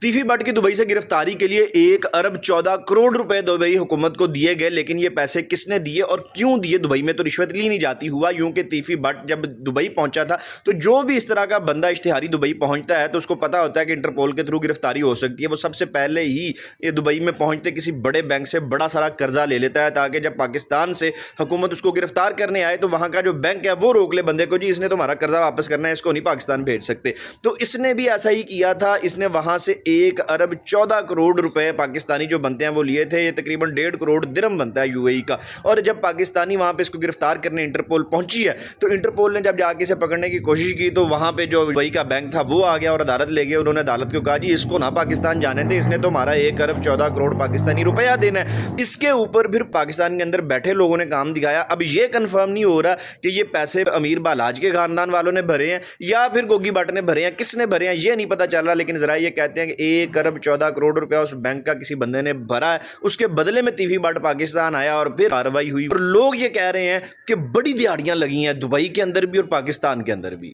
तीफी but की Dubai से गिरफ्तारी के लिए 1 अरब 14 करोड़ रुपए दुबई हुकूमत को दिए गए, लेकिन ये पैसे किसने दिए और क्यों दिए? दुबई में तो रिश्वत ली नहीं जाती। हुआ यूं कि तीफी बट जब दुबई पहुंचा था तो जो भी इस तरह का बंदा इश्तिहारी दुबई पहुंचता है तो उसको पता होता है कि इंटरपोल के थ्रू गिरफ्तारी हो सकती है। वो सबसे पहले ही ये दुबई में पहुंचते किसी बड़े बैंक से बड़ा सारा कर्जा ले लेता है ताकि जब पाकिस्तान से हुकूमत उसको गिरफ्तार करने आए तो वहां का जो बैंक है वो रोक ले बंदे को, जी इसने तुम्हारा कर्जा वापस करना है, इसको नहीं पाकिस्तान भेज सकते। तो इसने भी ऐसा ही किया था। इसने वहां से 1 अरब 14 करोड़ रुपए पाकिस्तानी जो बनते हैं वो लिए थे। ये तकरीबन 1.5 करोड़ दिरहम बनता है यूएई का। और जब पाकिस्तानी वहां पे इसको गिरफ्तार करने इंटरपोल पहुंची है तो इंटरपोल ने जब जाके इसे पकड़ने की कोशिश की तो वहां पे जो यूएई का बैंक था वो आ गया और अदालत ले गया। उन्होंने अदालत को कहा जी इसको ना पाकिस्तान जाने थे, इसने तो हमारा 1 अरब 14 करोड़ पाकिस्तानी रुपया देना है। इसके ऊपर फिर पाकिस्तान के अंदर बैठे लोगों ने काम दिखाया। अब ये कंफर्म नहीं हो रहा कि ये पैसे अमीर बालाज के खानदान वालों ने भरे हैं या फिर गोगी भट्ट ने भरे हैं, किसने भरे हैं ये नहीं पता चल रहा। लेकिन जरा ये कहते हैं कि 1 अरब 14 करोड़ रुपया उस बैंक का किसी बंदे ने भरा है, उसके बदले में तीफी बट पाकिस्तान आया और फिर कार्रवाई हुई। और लोग ये कह रहे हैं कि बड़ी दिहाड़ियां लगी हैं दुबई के अंदर भी और पाकिस्तान के अंदर भी।